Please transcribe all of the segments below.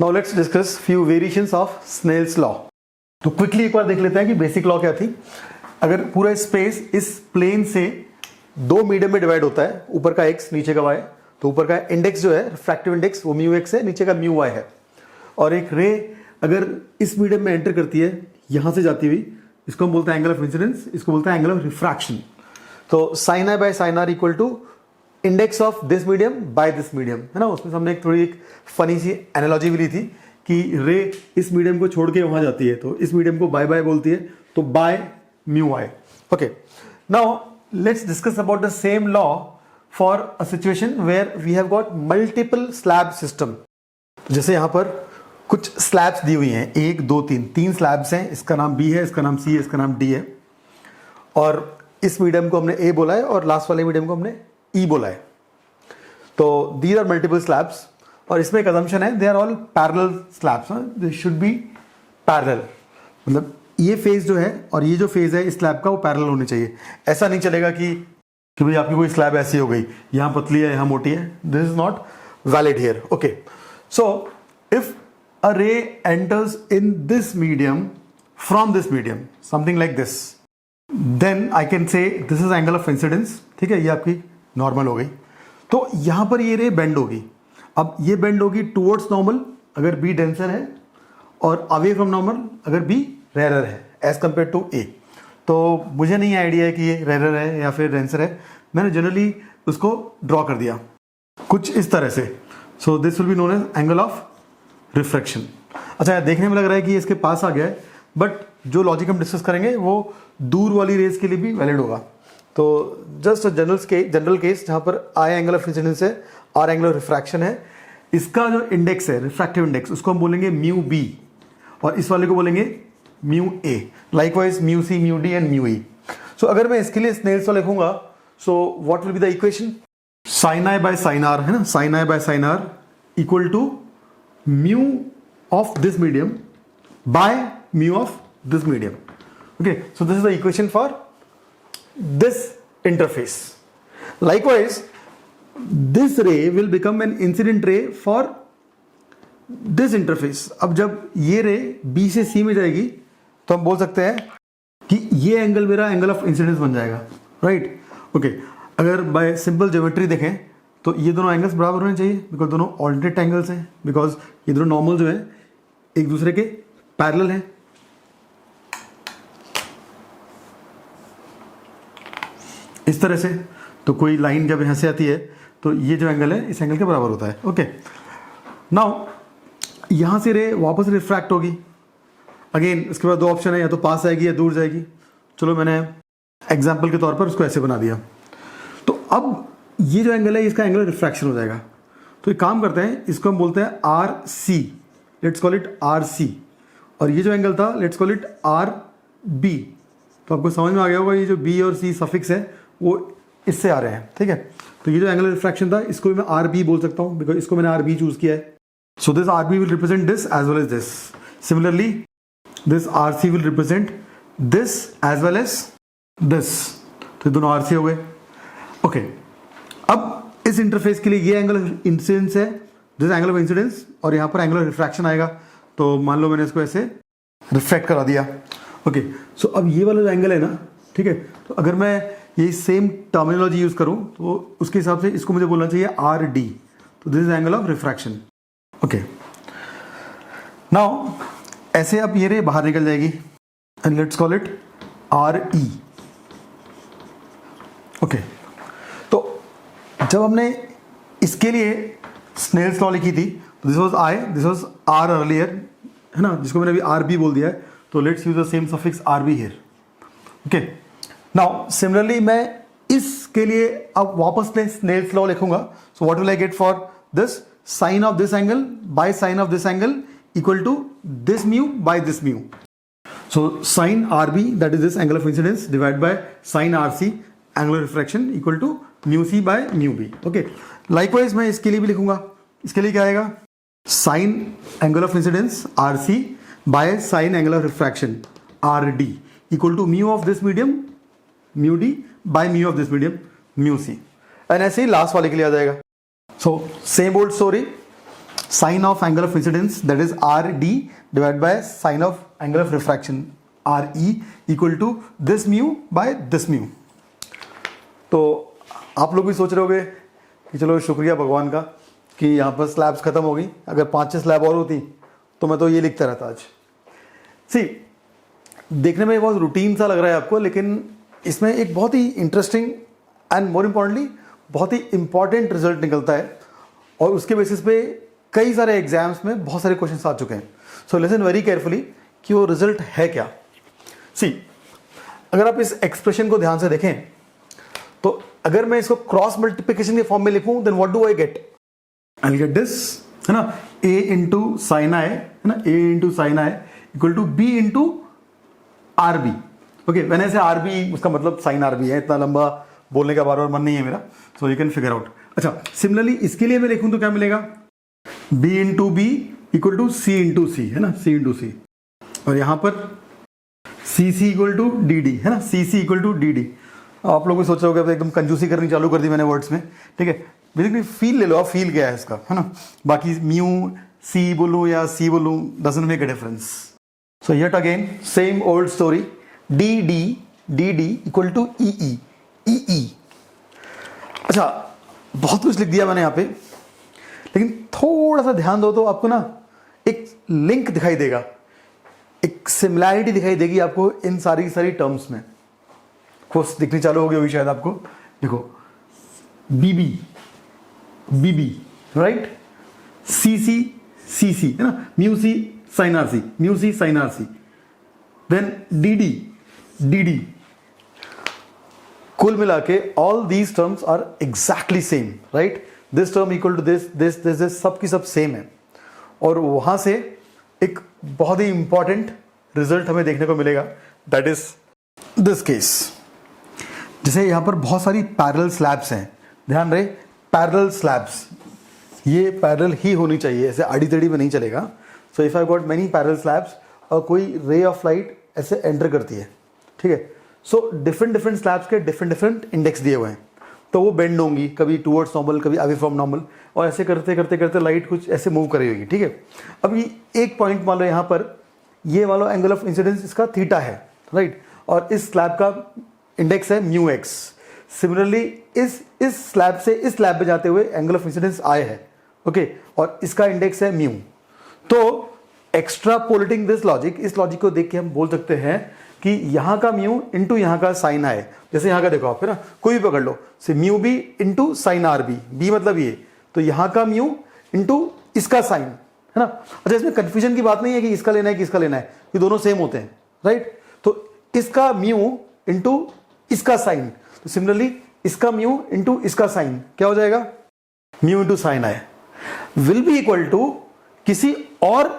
Now let's discuss few variations of Snell's law. तो quickly एक बार देख लेते हैं कि बेसिक लॉ क्या थी। अगर पूरा स्पेस इस प्लेन से दो मीडियम में डिवाइड होता है, ऊपर का x नीचे का y, तो ऊपर का इंडेक्स जो है रिफ्रैक्टिव इंडेक्स वो म्यू x है, नीचे का म्यू y है। और एक रे अगर इस मीडियम में एंटर करती है यहां से जाती हुई, इसको हम बोलते हैं एंगल ऑफ इंसिडेंस, इसको बोलते हैं एंगल ऑफ रिफ्रैक्शन। तो sine i by sine r equal to index of this medium by this medium, है ना। उसमें हमने एक फनी सी एनालॉजी भी ली थी कि रे इस मीडियम को छोड़ के वहां जाती है, तो इस मीडियम को बाय बाय बोलती है, तो by mu i. Okay, now let's discuss about the same law for a situation where we have got multiple slab system. जैसे यहां पर कुछ स्लैब्स दी हुई हैं, 1 2 3, 3 स्लैब्स हैं, इसका नाम बी है, इसका नाम सी है, इसका नाम डी है, और इस मीडियम को हमने ए बोला है और लास्ट वाले मीडियम को हमने ई बोला है। तो दीज आर मल्टीपल स्लैब्स, और इसमें एक असम्पशन है, they are all parallel slabs, they should be parallel. मतलब ये फेज जो है और ये जो फेज है इस स्लैब का वो पैरेलल होने चाहिए। ऐसा नहीं चलेगा कि भाई आपकी कोई स्लैब ऐसी हो गई, यहां पतली है यहां मोटी है, this is not valid here. Okay, so if a ray enters in this medium from this medium, something like this, then I can say this is angle of incidence. ठीक है, ये आपकी नॉर्मल हो गई। तो यहां पर ये रे बेंड होगी। अब ये बेंड होगी टुवर्ड्स नॉर्मल अगर बी डेंसर है, और अवे फ्रॉम नॉर्मल अगर बी रेरर है एज कंपेयर टू ए। तो मुझे नहीं आइडिया है कि ये रेरर है या फिर डेंसर है, मैंने जनरली उसको ड्रॉ कर दिया कुछ इस तरह से। So this will be known as angle of refraction. अच्छा, देखने में लग रहा है कि इसके पास आ गया है, बट जो लॉजिक हम डिस्कस करेंगे वो दूर वाली रेस के लिए भी वैलिड होगा। तो जस्ट जनरल केस जहां पर आई एंगल ऑफ इंसिडेंस है, आर एंगल ऑफ रिफ्रैक्शन है, इसका जो इंडेक्स है रिफ्रैक्टिव इंडेक्स उसको हम बोलेंगे म्यू बी, और इस वाले को बोलेंगे mu A, likewise mu C, mu D and mu E. So अगर मैं इसके लिए स्नेल्स लॉ लिखूंगा, so what will be the equation? Sine i by sine r, है ना, sine i by sine r equal to mu of this medium by mu of this medium. Okay, so this is the equation for this interface. Likewise, this ray will become an incident ray for this interface. अब जब ये रे B से C में जाएगी तो हम बोल सकते हैं कि ये एंगल मेरा एंगल ऑफ इंसिडेंस बन जाएगा, राइट? ओके, अगर बाय सिंपल ज्योमेट्री देखें तो ये दोनों एंगल्स बराबर होने चाहिए, बिकॉज दोनों ऑल्टरनेट एंगल्स हैं, बिकॉज ये दोनों नॉर्मल जो है एक दूसरे के पैरेलल हैं। इस तरह से तो कोई लाइन जब यहां से आती है तो ये जो एंगल है इस एंगल के बराबर होता है। ओके, नाउ यहां से रे वापस रिफ्रैक्ट होगी अगेन। इसके बाद दो ऑप्शन है, या तो पास आएगी या दूर जाएगी। चलो मैंने एग्जांपल के तौर पर उसको ऐसे बना दिया। तो अब ये जो एंगल है इसका एंगल रिफ्रैक्शन हो जाएगा। तो एक काम करते हैं, इसको हम बोलते हैं r c, let's call it r c, और ये जो एंगल था let's call it r b. तो आपको समझ में आ गया होगा ये जो बी और सी सफिक्स है वो इससे आ रहे हैं, ठीक है। तो ये जो एंगल रिफ्रैक्शन था इसको भी मैं आर बी बोल सकता हूं, बिकॉज इसको मैंने आर बी चूज किया है। So this r b will represent this as well as this. Similarly this r c will represent this as well as this. तो दोनों आर सी हो गए। ओके, अब इस इंटरफेस के लिए ये एंगल ऑफ इंसिडेंस है, दिस एंगल ऑफ इंसिडेंस, और यहां पर एंगल ऑफ रिफ्रैक्शन आएगा। तो मान लो मैंने इसको ऐसे रिफ्लेक्ट करा दिया। ओके, सो अब ये वाला जो एंगल है ना, ठीक है, तो अगर मैं ये सेम टर्मिनोलॉजी यूज करूं तो उसके हिसाब से इसको मुझे बोलना चाहिए आर डी। तो this is angle of refraction. Okay, now ऐसे अब ये रे बाहर निकल जाएगी and let's call it R E. Okay, तो जब हमने इसके लिए स्नेल्स लॉ लिखी थी तो this was i, this was r earlier, है ना, जिसको मैंने अभी आर बी बोल दिया है। तो let's use the same suffix r b here. Okay, now similarly मैं इसके लिए अब वापस से स्नेल्स लॉ लिखूंगा। So what will I get for this? Sine of this angle by sine of this angle equal to this mu by this mu. So sine r b, that is this angle of incidence, divide by sine r c angle of refraction equal to mu c by mu b. Okay, likewise मैं इसके लिए भी लिखूंगा। इसके लिए क्या आएगा? Sine angle of incidence r c by sine angle of refraction r d equal to mu of this medium mu d by mu of this medium mu c. And ऐसे ही लास्ट वाले के लिए आ जाएगा। So same old story, sine of angle of incidence that is r d divide by sine of angle of refraction are e equal to this mu by this mu. तो आप लोग भी सोच रहे होगे कि चलो शुक्रिया भगवान का कि यहाँ पर स्लैब्स खत्म हो गई, अगर 5-6 स्लैब और होती तो मैं तो ये लिखता रहता आज। सी देखने में बहुत रूटीन सा लग रहा है आपको, लेकिन इसमें एक बहुत ही इंटरेस्टिंग एंड मोर इम्पॉर्टेंटली बहुत ही इंपॉर्टेंट रिजल्ट निकलता है, और उसके बेसिस पे कई सारे एग्जाम्स में बहुत सारे क्वेश्चन आ चुके हैं। सो लिसन वेरी केयरफुली कि वो रिजल्ट है क्या। सी अगर आप इस एक्सप्रेशन को ध्यान से देखें तो अगर मैं इसको क्रॉस मल्टीप्लिकेशन के फॉर्म में लिखूं then what do I get, I get this, है ना, a इंटू साइन आई, है ना, a into sine i equal to b into r b. Okay, मैंने ऐसे आर बी उसका मतलब साइन आर बी है, इतना लंबा बोलने का बार बार मन नहीं है मेरा, so you can figure out. अच्छा, सिमिलरली इसके लिए मैं लिखूं तो क्या मिलेगा, b into B equal to c into C, है ना, c इंटू सी, और यहां पर C C equal to D D, है ना, C C equal to D D. आप लोग भी सोच रहे हो कि एकदम कंजूसी करनी चालू कर दी मैंने वर्ड्स में, ठीक है। बेसिकली फील ले लो आप, फील क्या है इसका, है ना। बाकी म्यू सी बोलूं या सी बोलूं doesn't make a difference. So yet again same old story, D D equal to E E E E. अच्छा, बहुत कुछ लिख दिया मैंने यहाँ पे, लेकिन थोड़ा सा ध्यान दो तो आपको ना एक लिंक दिखाई देगा, एक सिमिलैरिटी दिखाई देगी आपको इन सारी टर्म्स में। कोर्स दिखनी चालू हो गई होगी शायद आपको। देखो बीबी बीबी, राइट, सी सी सी, है ना, mu c sine r c, mu c sine r c, then d d. कुल मिला के all these terms are exactly same, right, this term equal to this this this this, सब की सब सेम है। और वहां से एक बहुत ही इंपॉर्टेंट रिजल्ट हमें देखने को मिलेगा, दैट इज दिस केस। जैसे यहां पर बहुत सारी पैरेलल स्लैब्स हैं, ध्यान रहे, पैरेलल स्लैब्स, ये पैरेलल ही होनी चाहिए, ऐसे आड़ी टेढ़ी में नहीं चलेगा। So if I got many parallel slabs और कोई रे ऑफ लाइट ऐसे एंटर करती है, ठीक है, सो डिफरेंट स्लैब्स के डिफरेंट इंडेक्स दिए हुए हैं, तो वो बेंड होंगी, कभी टुवर्ड्स नॉर्मल, कभी अवे फ्रॉम नॉर्मल, और ऐसे करते लाइट कुछ ऐसे मूव करी होगी, ठीक है। अब ये एक पॉइंट मान लो यहाँ पर, ये मान लो एंगल ऑफ इंसिडेंस इसका थीटा है, राइट, और इस स्लैब का इंडेक्स है म्यू एक्स। सिमिलरली इस स्लैब से इस स्लैब पे जाते हुए एंगल ऑफ इंसिडेंस आई है, ओके, और इसका इंडेक्स है म्यू। तो एक्स्ट्रापोलेटिंग दिस लॉजिक, इस लॉजिक को देख के हम बोल सकते हैं कि यहां का म्यू इंटू यहां का साइन आई, जैसे यहां का देखो आप, है ना, कोई भी पकड़ लो, से mu b into sine r b, b मतलब ये, तो यहां का म्यू इंटू इसका साइन, है ना। अच्छा, इसमें कंफ्यूजन की बात नहीं है कि इसका लेना है कि इसका लेना है, ये दोनों सेम होते हैं, राइट। तो इसका म्यू इंटू इसका साइन, तो सिमिलरली इसका म्यू इंटू इसका साइन क्या हो जाएगा, mu into sine i will be equal to किसी और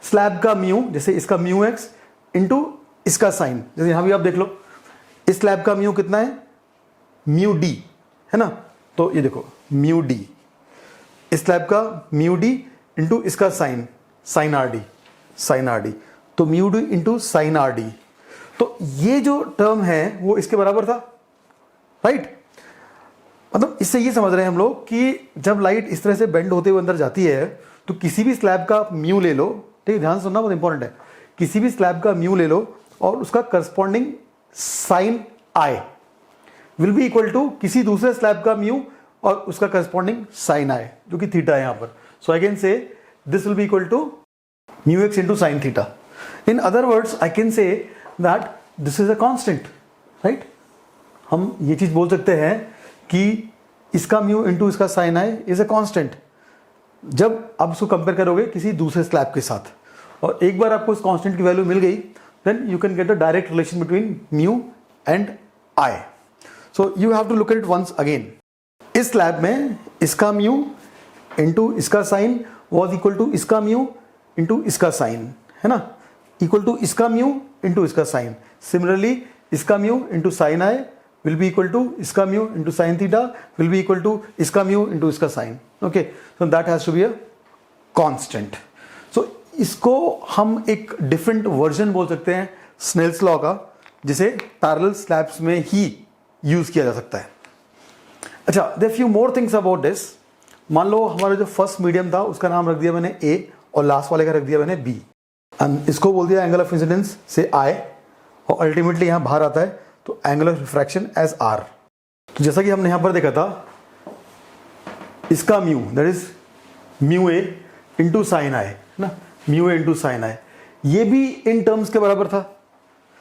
स्लैब का म्यू, जैसे इसका म्यू एक्स इंटू इसका साइन। जैसे यहां भी आप देख लो, इस स्लैब का म्यू कितना है, म्यू डी, है ना, तो ये देखो म्यू डी, इस स्लैब का म्यू डी इंटू इसका साइन, साइन आर डी, तो mu D into sine R D. तो ये जो टर्म है वो इसके बराबर था, राइट। मतलब इससे ये समझ रहे हैं हम लोग कि जब लाइट इस तरह से बेंड होते हुए अंदर जाती है तो किसी भी स्लैब का म्यू ले लो, ठीक है, ध्यान से सुनना बहुत इंपॉर्टेंट है, किसी भी स्लैब का म्यू ले लो और उसका corresponding sine i will be equal to किसी दूसरे स्लैब का म्यू और उसका करस्पॉन्डिंग साइन आई, जो कि थीटा है यहां पर। So I can say this will be equal to mu x into sine theta. In other words I can say that this is a constant, right. हम ये चीज बोल सकते हैं कि इसका म्यू इंटू इसका sine i is a constant, जब आप इसको कंपेयर करोगे किसी दूसरे स्लैब के साथ, और एक बार आपको इस कांस्टेंट की वैल्यू मिल गई, then you can get a direct relation between mu and i. So you have to look at it once again. इस स्लैब में इसका म्यू इंटू इसका साइन वॉज इक्वल टू इसका म्यू इंटू इसका sine, है ना, इक्वल टू इसका mu into इसका साइन। सिमिलरली इसका mu into sine i will be equal to इसका mu into sin theta will be equal to इसका म्यू into इसका sin, okay, so that has to be a constant। so इसको हम एक different version बोल सकते हैं स्नेल्स लॉ का, जिसे पैरेलल स्लैब्स में ही यूज किया जा सकता है। अच्छा, there are few more things about this। मान लो हमारा जो फर्स्ट मीडियम था उसका नाम रख दिया मैंने ए और लास्ट वाले का रख दिया मैंने बी, एंड इसको बोल दिया एंगल ऑफ इंसिडेंस से आई, और अल्टीमेटली यहाँ बाहर आता है तो angle of refraction as r. तो जैसा कि हमने यहाँ पर देखा था, इसका mu that is mu a into sine i ना, mu a into sine i, ये भी इन टर्म्स के बराबर था।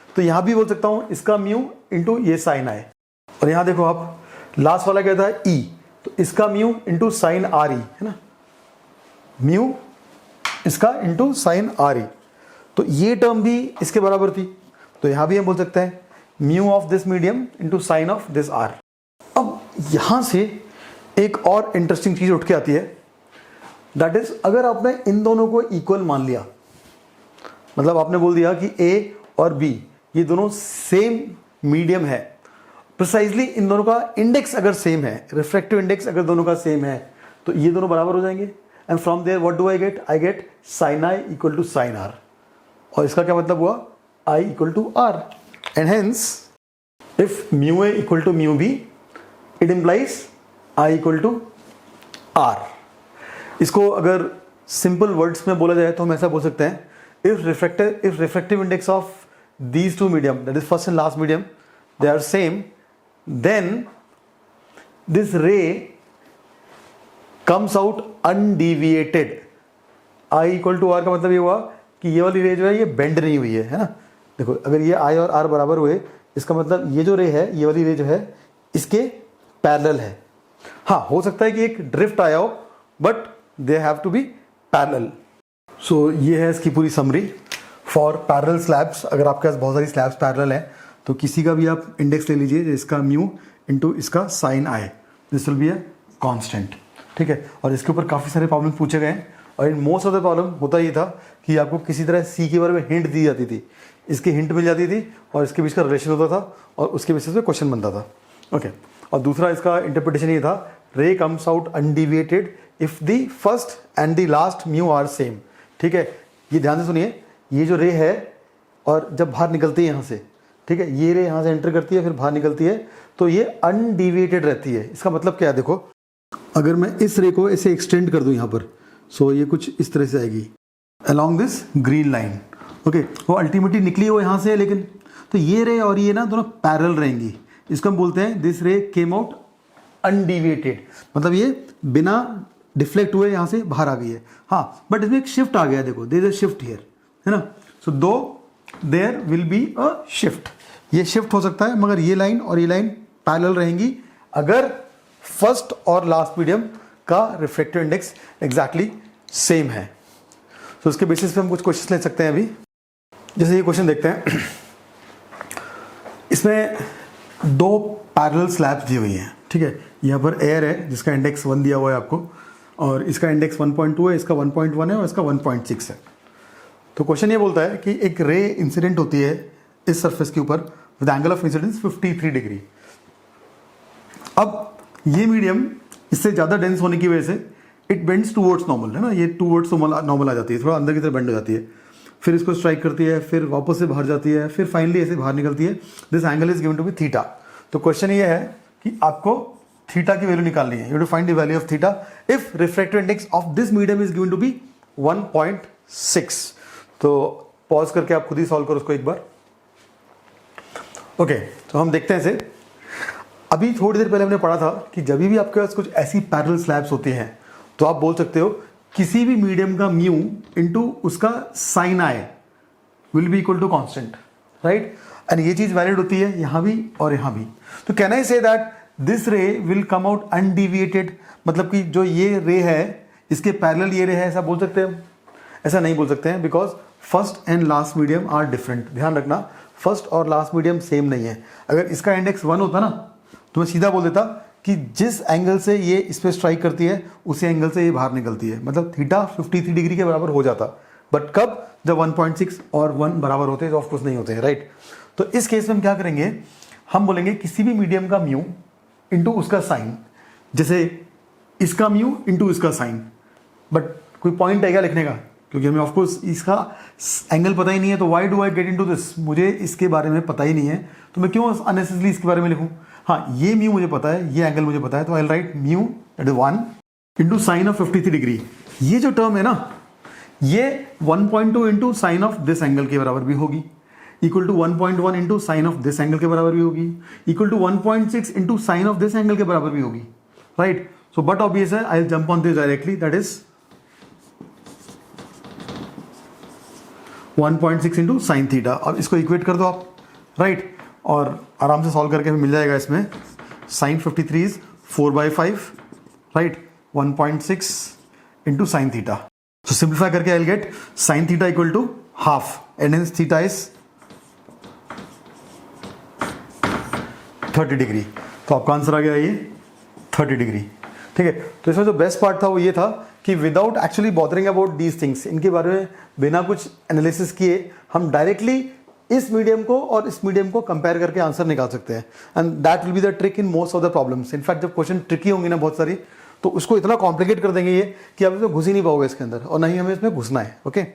तो यहां भी बोल सकता हूं इसका म्यू इंटू ये साइन आई, और यहां देखो आप लास्ट वाला क्या था ई, तो इसका mu into sine R E है ना, म्यू इसका इंटू साइन आर ई, तो ये टर्म भी इसके बराबर थी। तो यहां भी हम बोल सकते हैं mu of this medium into sine of this r. अब यहां से एक और इंटरेस्टिंग चीज उठ के आती है, दैट इज अगर आपने इन दोनों को इक्वल मान लिया, मतलब आपने बोल दिया कि ए और बी ये दोनों सेम मीडियम है, प्रिसाइजली इन दोनों का इंडेक्स अगर सेम है, रिफ्रैक्टिव इंडेक्स अगर दोनों का सेम है, तो ये दोनों बराबर हो जाएंगे। And from there what do I get? I get sine i equal to sine r, और इसका क्या मतलब हुआ? I equal to r, and hence if mu a equal to mu b it implies i equal to r. इसको अगर simple words में बोला जाए तो हम ऐसा बोल सकते हैं, if refractive index of these two medium, that is first and last medium, they are same, then this ray comes out undeviated। I equal to R का मतलब ये हुआ कि ये वाली रे जो है ये बेंड नहीं हुई है ना। देखो अगर ये I और R बराबर हुए, इसका मतलब ये जो रे है, ये वाली रे जो है इसके पैरेलल है। हाँ, हो सकता है कि एक ड्रिफ्ट आया हो, but they have to be parallel. So ये है इसकी पूरी समरी फॉर पैरेलल स्लैब्स। अगर आपके पास बहुत सारी स्लैब्स पैरेलल हैं तो किसी का भी आप इंडेक्स ले लीजिए, इसका म्यू इंटू इसका sine i, this will be a constant, ठीक है। और इसके ऊपर काफ़ी सारे प्रॉब्लम पूछे गए हैं, और in most of the problem होता ये था कि आपको किसी तरह सी के बारे में हिंट दी जाती थी, इसकी हिंट मिल जाती थी और इसके बीच का रिलेशन होता था और उसके बेसिस पे क्वेश्चन बनता था, ओके। और दूसरा इसका इंटरप्रिटेशन ये था, ray comes out undeviated if the first and the last mu are same, ठीक है। ये ध्यान से सुनिए, ये जो रे है और जब बाहर निकलती है यहाँ से, ठीक है, ये रे यहाँ से एंटर करती है फिर बाहर निकलती है, तो ये अनडिविएटेड रहती है। इसका मतलब क्या है? देखो अगर मैं इस रे को ऐसे एक्सटेंड कर दूं यहाँ पर, सो ये कुछ इस तरह से आएगी along this green line, okay. वो अल्टीमेटली निकली वो यहाँ से, लेकिन तो ये रे और ये ना दोनों पैरेलल रहेंगी। इसको हम बोलते हैं दिस रे केम आउट अनडिविएटेड, मतलब ये बिना डिफ्लेक्ट हुए यहाँ से बाहर आ गई है। हाँ, बट इसमें एक शिफ्ट आ गया, देखो there is a shift here, है ना। So though there will be a shift, ये शिफ्ट हो सकता है, मगर ये लाइन और ये लाइन पैरेलल रहेंगी अगर फर्स्ट और लास्ट मीडियम का रिफ्रैक्टिव इंडेक्स एग्जैक्टली सेम है। तो उसके बेसिस पे हम कुछ क्वेश्चन ले सकते हैं अभी। जैसे ये क्वेश्चन देखते हैं, इसमें दो पैरेलल स्लैब्स दी हुई हैं, ठीक है। यहाँ पर एयर है जिसका इंडेक्स 1 दिया हुआ है आपको, और इसका इंडेक्स 1.2 है, इसका 1.1 है और इसका 1.6 है। तो क्वेश्चन ये बोलता है कि एक रे इंसिडेंट होती है इस सरफेस के ऊपर with angle of incidence 53 degree. अब ये मीडियम इससे ज़्यादा डेंस होने की वजह से इट बेंड्स टूवर्ड्स नॉर्मल, है ना, ये टूवर्ड्स नॉर्मल आ जाती है, थोड़ा अंदर की तरफ बेंड हो जाती है, फिर इसको स्ट्राइक करती है, फिर वापस से बाहर जाती है, फिर फाइनली ऐसे बाहर निकलती है। This angle is given to be theta. तो क्वेश्चन ये है कि आपको थीटा की वैल्यू निकालनी है, you to find the value of theta if refractive index of this medium is given to be 1.6। तो पॉज करके आप खुद ही सॉल्व करो उसको एक बार, ओके। तो हम देखते हैं इसे। अभी थोड़ी देर पहले हमने पढ़ा था कि जब भी आपके पास कुछ ऐसी पैरेलल स्लैब्स होती हैं तो आप बोल सकते हो किसी भी मीडियम का म्यू इनटू उसका sine i will be equal to constant, right. And ये चीज वैलिड होती है यहाँ भी और यहाँ भी। तो कैन आई से दैट दिस रे विल कम आउट अनडिविएटेड, मतलब कि जो ये रे है इसके पैरेलल ये रे है, ऐसा बोल सकते हैं? ऐसा नहीं बोल सकते हैं, because first and last medium are different. ध्यान रखना, फर्स्ट और लास्ट मीडियम सेम नहीं है। अगर इसका इंडेक्स 1 होता ना तो मैं सीधा बोल देता कि जिस एंगल से ये इस पर स्ट्राइक करती है उसी एंगल से ये बाहर निकलती है, मतलब थीटा 53 डिग्री के बराबर हो जाता। बट कब? जब 1.6 और 1 बराबर होते हैं, तो ऑफकोर्स नहीं होते हैं, राइट। तो इस केस में हम क्या करेंगे, हम बोलेंगे किसी भी मीडियम का म्यू इंटू उसका साइन, जैसे इसका म्यू इंटू इसका साइन। बट कोई पॉइंट है क्या लिखने का? क्योंकि हमें ऑफकोर्स इसका एंगल पता ही नहीं है, तो why do I get into this? मुझे इसके बारे में पता ही नहीं है, तो मैं क्यों अननेसेसरली इसके बारे में लिखूं? हाँ, ये म्यू मुझे पता है, ये एंगल मुझे पता है, तो I will write mu that is 1 into sine of 53 degree, ये जो टर्म है ना, ये 1.2 into sine of this angle के बराबर भी होगी, equal to 1.1 into sine of this angle के बराबर भी होगी, equal to 1.6 into sine of this angle के बराबर भी होगी, राइट। सो बट ऑब्वियस है, I will jump on this directly, that is 1.6 into sine theta. अब इसको इक्वेट कर दो आप, राइट, और आराम से सॉल्व करके हमें मिल जाएगा इसमें sine 53 is 4/5, right, 1.6 into sine theta. तो सिंप्लीफाई करके I will get sine theta equal to half and hence theta is 30 degree. तो आपका आंसर आ गया ये 30 डिग्री, ठीक है। तो इसमें जो बेस्ट पार्ट था वो ये था कि without actually bothering about these things, इनके बारे में बिना कुछ एनालिसिस किए हम डायरेक्टली इस मीडियम को और इस मीडियम को कंपेयर करके आंसर निकाल सकते हैं, and that will be the trick in most of the problems. In fact जब क्वेश्चन ट्रिकी होंगे ना बहुत सारी, तो उसको इतना कॉम्प्लिकेट कर देंगे ये कि आप इसमें घुस ही नहीं पाओगे इसके अंदर, और ना ही हमें इसमें घुसना है, ओके।